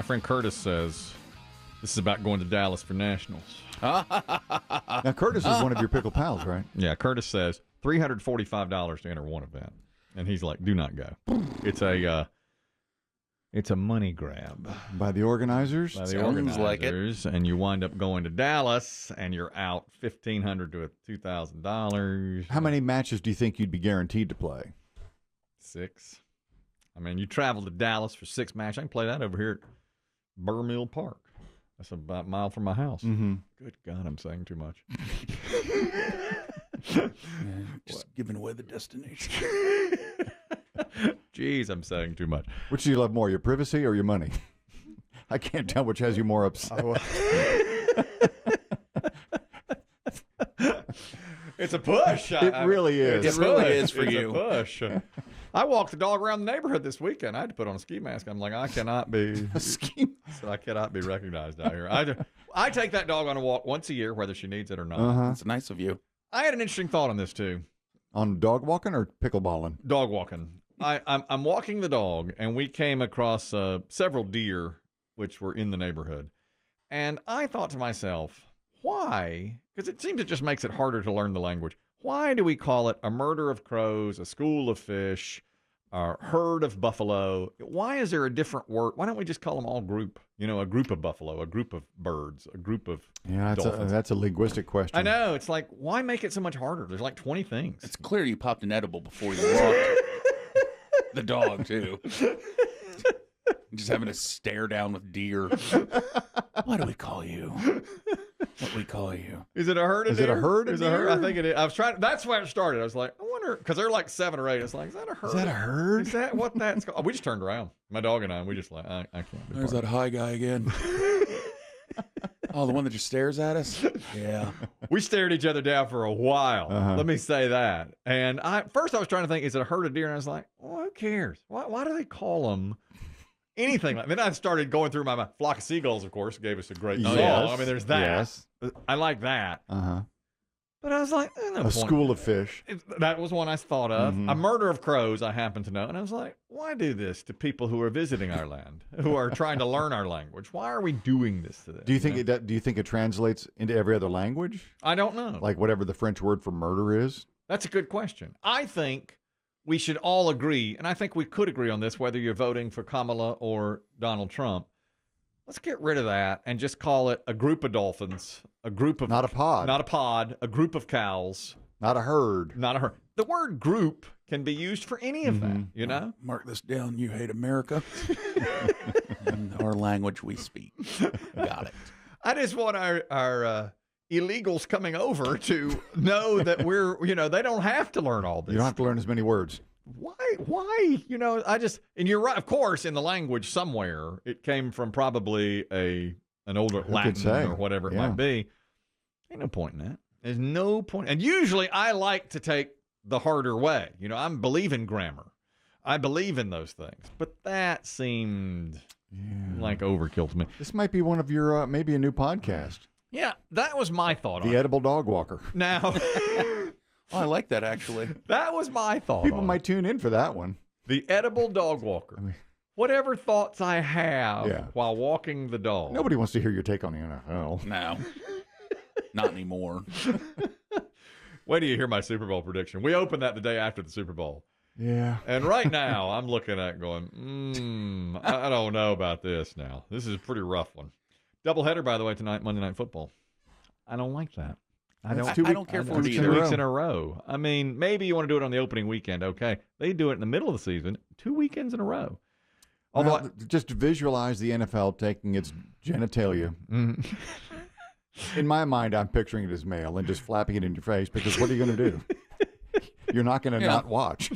friend Curtis says this is about going to Dallas for nationals. Now, Curtis is one of your pickle pals, right? Yeah, Curtis says $345 to enter one event. And he's like, do not go. It's a money grab. By the organizers? By the organizers. Like it. And you wind up going to Dallas, and you're out $1,500 to $2,000. How many matches do you think you'd be guaranteed to play? 6. I mean, you travel to Dallas for 6 matches. I can play that over here at Burr Mill Park. That's about a mile from my house. Mm-hmm. Good God, I'm saying too much. Just giving away the destination. Jeez, I'm saying too much. Which do you love more, your privacy or your money? I can't tell which has you more upset. It's a push. It really is. It really is for you. It's a push. I walked the dog around the neighborhood this weekend. I had to put on a ski mask. I'm like, I cannot be A ski mask? So I cannot be recognized out here. I take that dog on a walk once a year, whether she needs it or not. Uh-huh. That's nice of you. I had an interesting thought on this too. On dog walking or pickleballing? Dog walking. I'm walking the dog, and we came across several deer which were in the neighborhood. And I thought to myself, why? Because it seems it just makes it harder to learn the language. Why do we call it a murder of crows, a school of fish, a herd of buffalo? Why is there a different word? Why don't we just call them all group? You know, a group of buffalo, a group of birds, a group of dolphins. That's a linguistic question. I know. It's like, why make it so much harder? There's like 20 things. It's clear you popped an edible before you walked the dog, too. Just having to stare down with deer. What do we call you? What do we call you? Is it a herd of deer? Is it a herd of deer? I think it is. I was trying. That's where it started. I was like, I wonder, because they're like 7 or 8. It's like, is that a herd? Is that a herd? Is that what that's called? We just turned around. My dog and I, we just like, I can't. There's that high guy again. Oh, the one that just stares at us? Yeah. We stared each other down for a while. Uh-huh. Let me say that. And first I was trying to think, is it a herd of deer? And I was like, well, who cares? Why do they call them anything like that? Then I started going through my mind. Flock of seagulls, of course, gave us a great song. Yes. I mean, there's that. Yes. I like that. Uh-huh. But I was like, no A point. school of fish. That was one I thought of. Mhm. A murder of crows, I happen to know. And I was like, why do this to people who are visiting our land, who are trying to learn our language? Why are we doing this to them? Do you think do you think it translates into every other language? I don't know. Like whatever the French word for murder is? That's a good question. I think we should all agree, and I think we could agree on this, whether you're voting for Kamala or Donald Trump. Let's get rid of that and just call it a group of dolphins, a group of... Not a pod. Not a pod, a group of cows. Not a herd. Not a herd. The word group can be used for any of that, you know? Mark this down. You hate America. And our language we speak. Got it. I just want our illegals coming over to know that we're, they don't have to learn all this. You don't have to learn as many words. Why? And you're right. Of course, in the language somewhere, it came from probably an older Latin or whatever it might be. Ain't no point in that. There's no point. And usually I like to take the harder way. I believe in grammar. I believe in those things. But that seemed like overkill to me. This might be one of your, maybe a new podcast. Yeah, that was my thought on The it. Edible Dog Walker. Now... Oh, I like that, actually. That was my thought. People might tune in for that one. The Edible Dog Walker. Whatever thoughts I have while walking the dog. Nobody wants to hear your take on the NFL. No. Not anymore. Wait till you hear my Super Bowl prediction. We opened that the day after the Super Bowl. Yeah. And right now, I'm looking at it going, I don't know about this now. This is a pretty rough one. Doubleheader, by the way, tonight, Monday Night Football. I don't like that. I don't care for it either. 2 weeks in a row. I mean, maybe you want to do it on the opening weekend. Okay. They do it in the middle of the season, 2 weekends in a row. Although, just visualize the NFL taking its genitalia. In my mind, I'm picturing it as male and just flapping it in your face because what are you going to do? You're not going to not watch.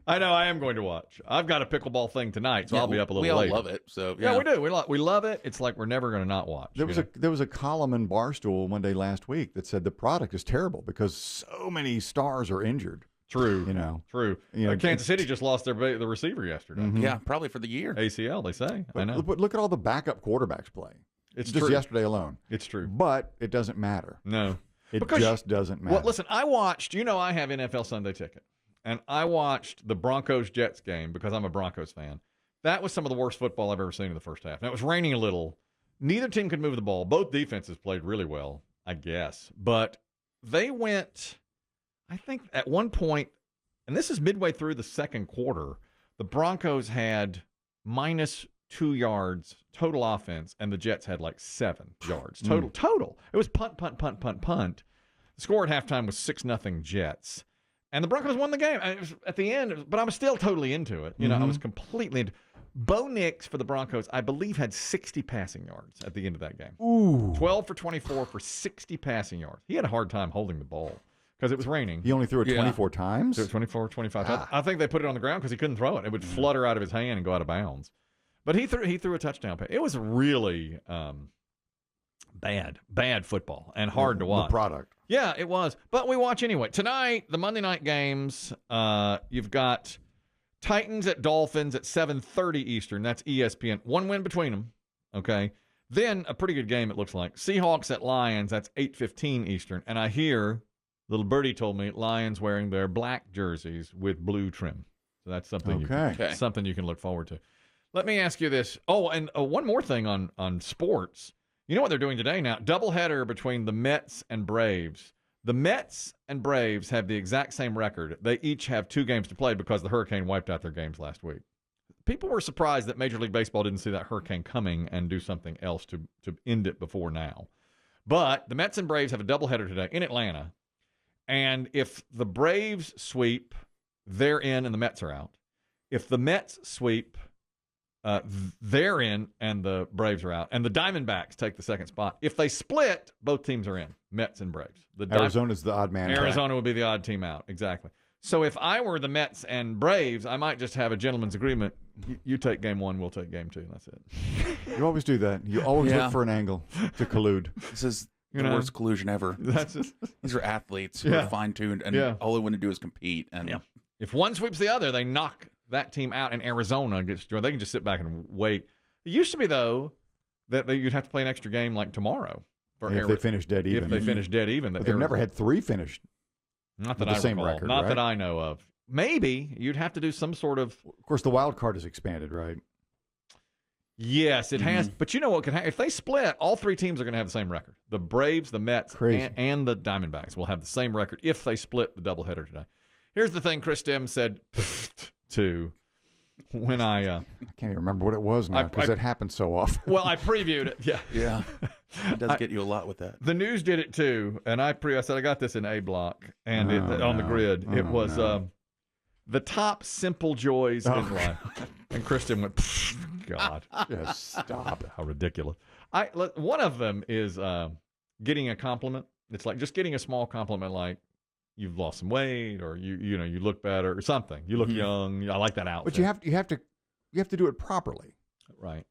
I know. I am going to watch. I've got a pickleball thing tonight, so I'll be up a little late. We all love it. So yeah, we do. We love it. It's like we're never going to not watch. There was a column in Barstool one day last week that said the product is terrible because so many stars are injured. True. True. Kansas City just lost the receiver yesterday. Mm-hmm. Yeah, probably for the year. ACL, they say. I know. But look at all the backup quarterbacks play. It's just true. Yesterday alone. It's true. But it doesn't matter. No. It just doesn't matter. Well, listen, I watched, I have NFL Sunday ticket. And I watched the Broncos-Jets game because I'm a Broncos fan. That was some of the worst football I've ever seen in the first half. Now, it was raining a little. Neither team could move the ball. Both defenses played really well, I guess. But they went, I think, at one point, and this is midway through the second quarter, the Broncos had -2 yards total offense, and the Jets had like 7 yards total. It was punt. The score at halftime was 6-0 Jets. And the Broncos won the game at the end, but I was still totally into it. You know, I was completely into it. Bo Nix for the Broncos, I believe, had 60 passing yards at the end of that game. Ooh. 12 for 24 for 60 passing yards. He had a hard time holding the ball because it was raining. He only threw it 24 times? Threw it 24, 25 times. I think they put it on the ground because he couldn't throw it. It would flutter out of his hand and go out of bounds. But he threw a touchdown pass. It was really bad football and hard to watch. The product. Yeah, it was. But we watch anyway. Tonight, the Monday night games, you've got Titans at Dolphins at 7:30 Eastern. That's ESPN. One win between them. Okay. Then a pretty good game, it looks like. Seahawks at Lions. That's 8:15 Eastern. And I hear, little birdie told me, Lions wearing their black jerseys with blue trim. So that's something, something you can look forward to. Let me ask you this. Oh, and one more thing on sports. You know what they're doing today now? Doubleheader between the Mets and Braves. The Mets and Braves have the exact same record. They each have 2 games to play because the hurricane wiped out their games last week. People were surprised that Major League Baseball didn't see that hurricane coming and do something else to end it before now. But the Mets and Braves have a doubleheader today in Atlanta. And if the Braves sweep, they're in and the Mets are out. If the Mets sweep, they're in and the Braves are out. And the Diamondbacks take the second spot. If they split, both teams are in, Mets and Braves. Arizona's the odd man. Arizona would be the odd team out, exactly. So if I were the Mets and Braves, I might just have a gentleman's agreement. You take game 1, we'll take game 2, and that's it. You always do that. You always look for an angle to collude. This is the worst collusion ever. These are athletes who are fine-tuned, and all they want to do is compete. And if one sweeps the other, they knock that team out, and Arizona gets destroyed. They can just sit back and wait. It used to be, though, that you'd have to play an extra game like tomorrow. If they finish dead even. If they finish dead even. But they've never had 3 finished. Not that I same recall. record, Not right? that I know of. Maybe you'd have to do some sort of. Of course, the wild card is expanded, right? Yes, it has. But you know what could happen? If they split, all 3 teams are going to have the same record. The Braves, the Mets, and the Diamondbacks will have the same record if they split the doubleheader today. Here's the thing Chris Demm said to when I can't even remember what it was now because it happens so often. Well, I previewed it. Yeah. It does get you a lot with that. The news did it too, and I said I got this in A block and on the grid. It was the top simple joys in life. And Kristen went, God, just stop. How ridiculous. One of them is getting a compliment. It's like just getting a small compliment, like you've lost some weight, or you look better, or something. You look young. I like that outfit. But you have to do it properly. Right.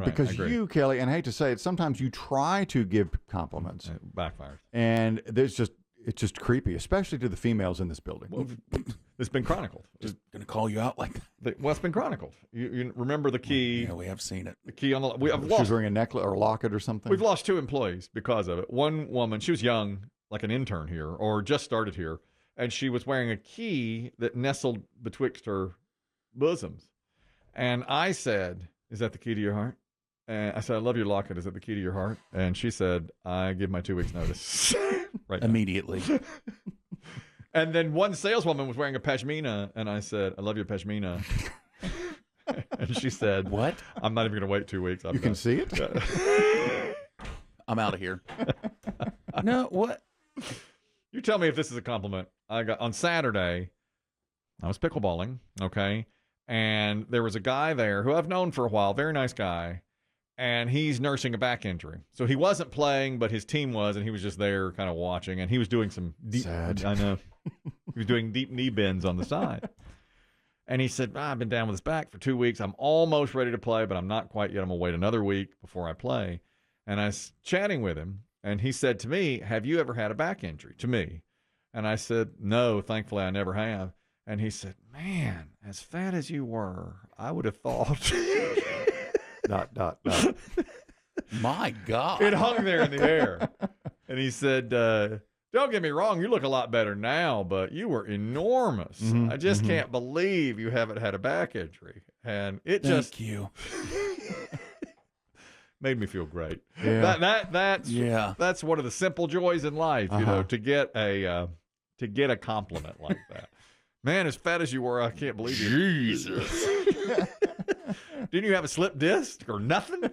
Because you, Kelly, and I hate to say it, sometimes you try to give compliments. It backfires. And it's just creepy, especially to the females in this building. Well, it's been chronicled. Just going to call you out like that. Well, it's been chronicled. You remember the key. Yeah, we have seen it. The key on the. She was wearing a necklace or a locket or something. We've lost 2 employees because of it. One woman, she was young, like an intern here, or just started here, and she was wearing a key that nestled betwixt her bosoms. And I said, "Is that the key to your heart?" And I said, "I love your locket. Is that the key to your heart?" And she said, "I give my 2 weeks notice." Right now. Immediately. And then one saleswoman was wearing a pashmina, and I said, "I love your pashmina." And she said, "What? I'm not even going to wait 2 weeks. You can see it? I'm out of here." No, what? You tell me if this is a compliment. On Saturday, I was pickleballing, okay? And there was a guy there who I've known for a while, very nice guy, and he's nursing a back injury. So he wasn't playing, but his team was, and he was just there kind of watching, and he was doing some deep, sad. I know. He was doing deep knee bends on the side. And he said, I've been down with his back for 2 weeks. I'm almost ready to play, but I'm not quite yet. I'm going to wait another week before I play. And I was chatting with him, and he said to me, have you ever had a back injury? To me. And I said, no, thankfully I never have. And he said, man, as fat as you were, I would have thought. ... My God. It hung there in the air. And he said, don't get me wrong, you look a lot better now, but you were enormous. I just can't believe you haven't had a back injury. And it Thank you. made me feel great. Yeah. That's one of the simple joys in life, you know, to get a compliment like that. Man, as fat as you were, I can't believe you. Jesus. Didn't you have a slip disc or nothing?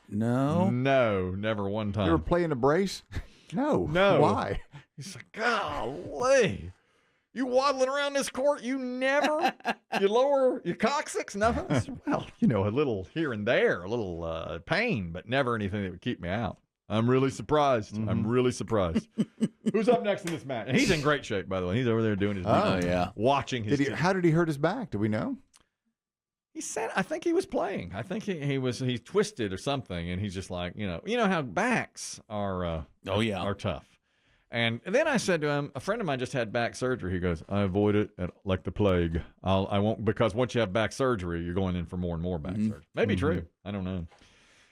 No. No, never one time. You were playing a brace? No. No. Why? He's like, golly. You waddling around this court, you lower your coccyx, nothing? I said, well, you know, a little here and there, a little pain, but never anything that would keep me out. I'm really surprised. I'm really surprised. Who's up next in this match? And he's in great shape, by the way. He's over there doing his watching his How did he hurt his back? Do we know? He said, I think he was playing. I think he twisted or something, and he's just like, you know how backs are tough. And then I said to him, a friend of mine just had back surgery. He goes, I avoid it like the plague. I won't, because once you have back surgery, you're going in for more and more back surgery. Maybe true. I don't know.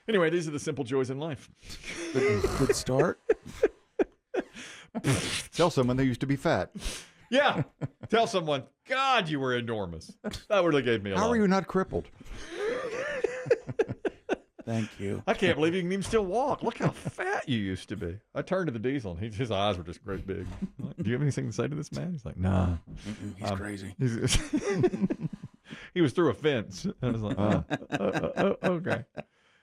Anyway, these are the simple joys in life. Good start. Tell someone they used to be fat. Yeah. Tell someone, God, you were enormous. That really gave me a lot. How are you not crippled? Thank you. I can't believe you can even still walk. Look how fat you used to be. I turned to the diesel, and his eyes were just great big. Like, do you have anything to say to this man? He's like, nah. He's crazy. He was through a fence. I was like, okay.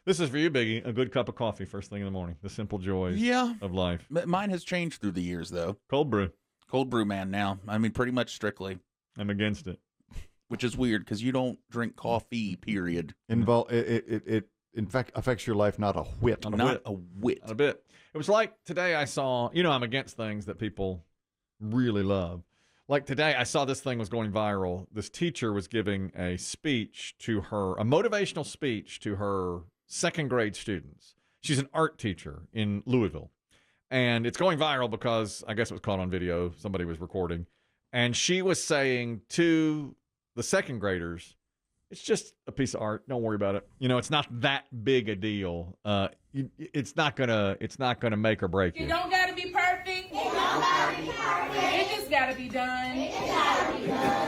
This is for you, Biggie. A good cup of coffee first thing in the morning. The simple joys of life. Mine has changed through the years, though. Cold brew. Cold brew man now. I mean, pretty much strictly. I'm against it. Which is weird, because you don't drink coffee, period. It in fact affects your life not a whit. Not a whit. Not a bit. It was like today I saw, I'm against things that people really love. Like today I saw this thing was going viral. This teacher was giving a motivational speech to her second grade students. She's an art teacher in Louisville. And it's going viral because I guess it was caught on video. Somebody was recording. And she was saying to the second graders, it's just a piece of art. Don't worry about it. It's not that big a deal. It's not gonna make or break you. It don't gotta be perfect. It just gotta be done.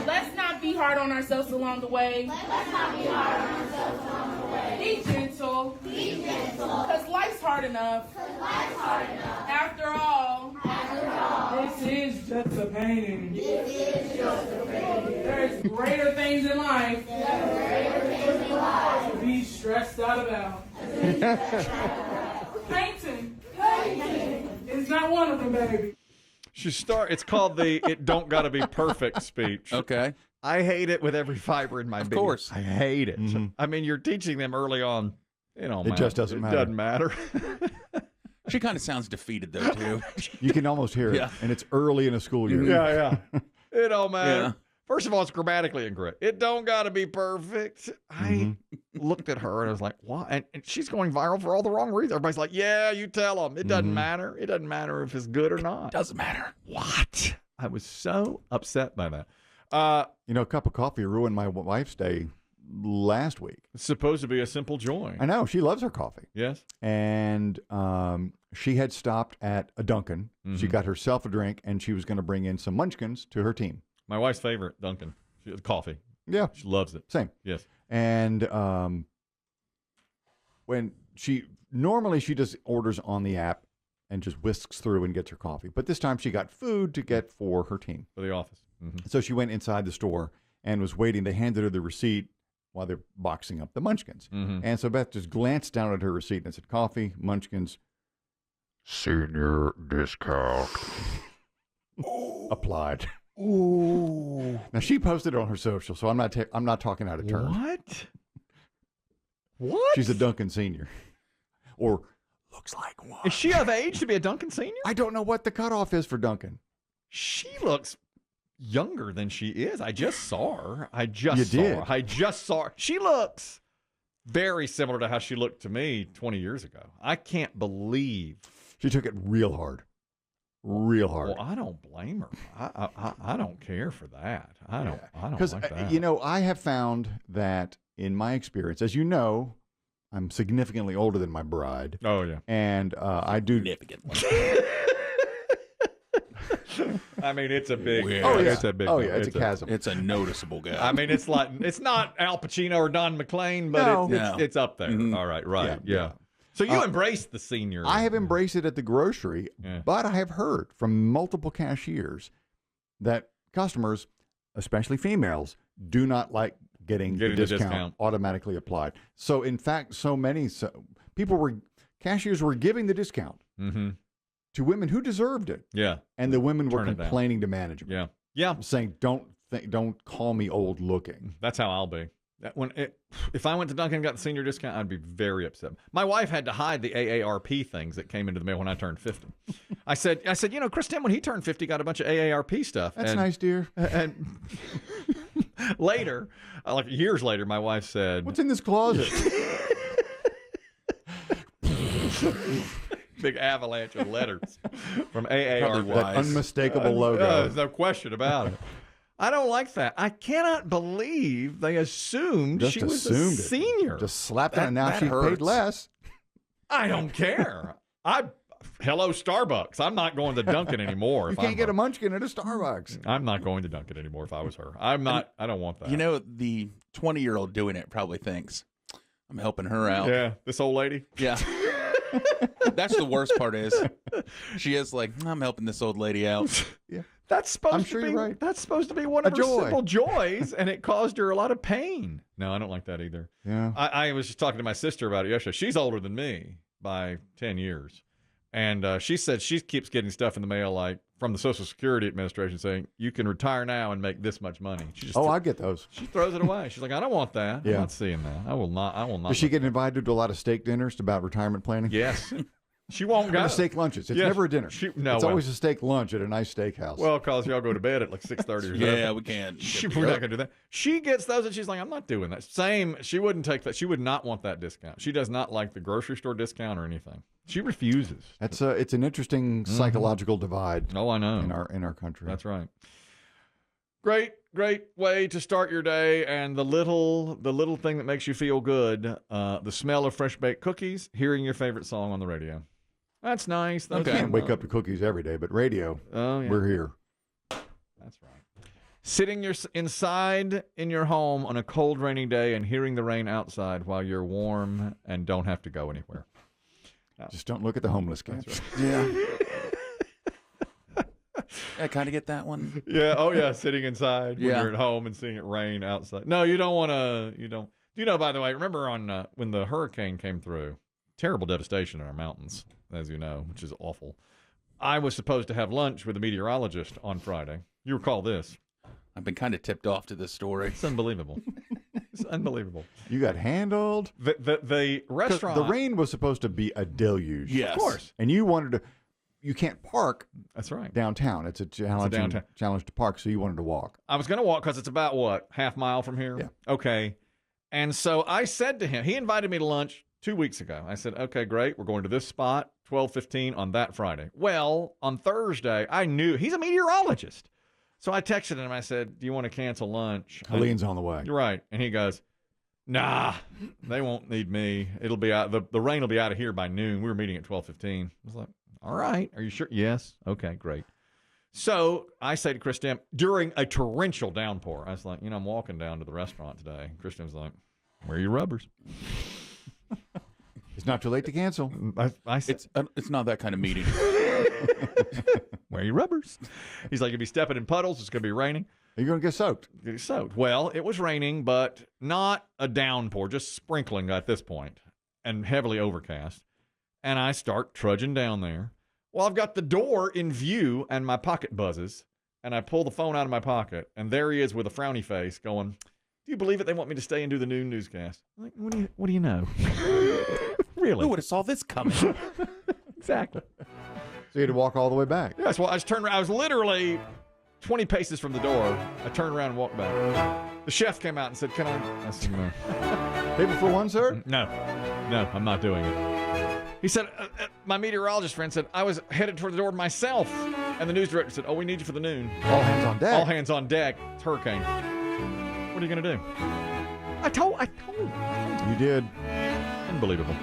Let's not be hard on ourselves along the way. Be gentle. Because life's hard enough. After all, this is just a pain. There's greater things in life to be stressed out about. Painting is not one of them, baby. It's called the "It Don't Gotta Be Perfect" speech. Okay. I hate it with every fiber in my being. Of course. I hate it. I mean, you're teaching them early on, it just doesn't matter. It doesn't matter. She kind of sounds defeated, though, too. You can almost hear it, and it's early in a school year. Yeah. It don't matter. Yeah. First of all, it's grammatically incorrect. It don't got to be perfect. I looked at her and I was like, what? And she's going viral for all the wrong reasons. Everybody's like, yeah, you tell them. It doesn't matter. It doesn't matter if it's good or not. Doesn't matter. What? I was so upset by that. A cup of coffee ruined my wife's day last week. It's supposed to be a simple joy. I know. She loves her coffee. Yes. And she had stopped at a Duncan. She got herself a drink, and she was going to bring in some munchkins to her team. My wife's favorite, Duncan. Coffee. Yeah. She loves it. Same. Yes. And when she just orders on the app and just whisks through and gets her coffee. But this time she got food to get for her team. For the office. So she went inside the store and was waiting. They handed her the receipt while they're boxing up the munchkins. And so Beth just glanced down at her receipt and said, coffee, munchkins, senior discount. Applied. Ooh. Now she posted it on her social, so I'm not talking out of turn. What? She's a Duncan senior, or looks like one. Is she of age to be a Duncan senior? I don't know what the cutoff is for Duncan. She looks younger than she is. I just saw her. I just saw her. She looks very similar to how she looked to me 20 years ago. I can't believe she took it real hard. Real hard. Well, I don't blame her. I don't care for that. I don't like that. Because I have found that in my experience, as you know, I'm significantly older than my bride. Oh yeah, and I do significantly. I mean, it's a big. Weird. Oh, yeah. It's a big. Oh, yeah. It's a chasm. It's a noticeable gap. I mean, it's like it's not Al Pacino or Don McClane, but No. it's up there. Mhm. All right, right, Yeah, yeah. So you embrace the senior. I have embraced it at the grocery, Yeah. but I have heard from multiple cashiers that customers, especially females, do not like getting the discount automatically applied. So, in fact, cashiers were giving the discount to women who deserved it, Yeah, and the women were Turn it down. complaining to management, yeah, yeah. saying, "Don't call me old looking." That's how I'll be. If I went to Duncan and got the senior discount, I'd be very upset. My wife had to hide the AARP things that came into the mail when I turned 50. I said, you know, Chris Demm, when he turned 50, got a bunch of AARP stuff. That's nice, dear. And later, like years later, my wife said, What's in this closet? big avalanche of letters from AARP. Probably That wise. unmistakable logo. There's no question about it. I don't like that. I cannot believe they assumed Just she was assumed a it. senior. Just slapped it, and now that she hurts. paid less. I don't care. Hello, Starbucks. I'm not going to Duncan anymore. You if can't I'm get her. a munchkin at a Starbucks. I'm not going to Duncan anymore if I was her. I'm not. I don't want that. You know, the 20-year-old doing it probably thinks, I'm helping her out. Yeah, this old lady. Yeah. That's the worst part is she is like, I'm helping this old lady out. That's supposed I'm to sure be. you're right. That's supposed to be one A of her joy. simple joys, and it caused her a lot of pain. No, I don't like that either. Yeah. I was just talking to my sister about it yesterday. She's older than me by 10 years. And she said she keeps getting stuff in the mail like from the Social Security Administration saying you can retire now and make this much money. She just I get those. she throws it away. She's like, I don't want that. Yeah. I'm not seeing that. I will not. Does she get invited to a lot of steak dinners about retirement planning? Yes. She won't Or go. the steak lunches. It's Yes. never a dinner. It's It's always a steak lunch at a nice steakhouse. well, because y'all go to bed at like 6:30 or something. Yeah, we can't. We're not gonna do that. She gets those, and she's like, "I'm not doing that." Same. She wouldn't take that. She would not want that discount. She does not like the grocery store discount or anything. She refuses. That's it's an interesting psychological divide Oh, I know. in our country. That's right. Great way to start your day, and the little thing that makes you feel good, the smell of fresh baked cookies, hearing your favorite song on the radio. That's nice. I can't wake up to cookies every day, but radio, Oh, yeah. we're here. That's right. Sitting inside in your home on a cold, rainy day and hearing the rain outside while you're warm and don't have to go anywhere. Just don't look at the homeless camps. Yeah. I kind of get that one. Yeah. Oh, yeah. Sitting inside when Yeah. you're at home and seeing it rain outside. No, you don't want to. You don't. You know, by the way, remember on when the hurricane came through, terrible devastation in our mountains, as you know, which is awful. I was supposed to have lunch with a meteorologist on Friday. You recall this. I've been kind of tipped off to this story. It's unbelievable. It's unbelievable. You got handled. The 'Cause restaurant. the rain was supposed to be a deluge. Yes. Of course. And you wanted to. You can't park That's right. downtown. It's a challenge to park, so you wanted to walk. I was going to walk because it's about, what, half mile from here? Yeah. Okay. And so I said to him, he invited me to lunch 2 weeks ago. I said, okay, great. We're going to this spot, 12:15 on that Friday. Well, on Thursday, I knew he's a meteorologist. So I texted him. I said, do you want to cancel lunch? Helene's on the way. You're right. And he goes, nah, they won't need me. It'll be out. The rain will be out of here by noon. We were meeting at 12:15. I was like, all right. Are you sure? Yes. Okay, great. So I say to Chris Demm, during a torrential downpour, I was like, I'm walking down to the restaurant today. Chris Demm's like, where are your rubbers? It's not too late to cancel. I said, It's not that kind of meeting. where are your rubbers? He's like, you'll be stepping in puddles. It's going to be raining. You're going to get soaked. Get soaked. Well, it was raining, but not a downpour, just sprinkling at this point and heavily overcast. And I start trudging down there. Well, I've got the door in view and my pocket buzzes. And I pull the phone out of my pocket. And there he is with a frowny face going, do you believe it? They want me to stay and do the noon newscast. I'm like, what do you know? Really? Who would have saw this coming? Exactly. So you had to walk all the way back. Yes, well, I just turned around. I was literally 20 paces from the door. I turned around and walked back. The chef came out and said, can I? I said, no. Paper for one, sir? No, I'm not doing it. He said, my meteorologist friend said, I was headed toward the door myself. And the news director said, oh, we need you for the noon. All hands on deck. All hands on deck. It's hurricane. What are you going to do? I told you. You did. Unbelievable.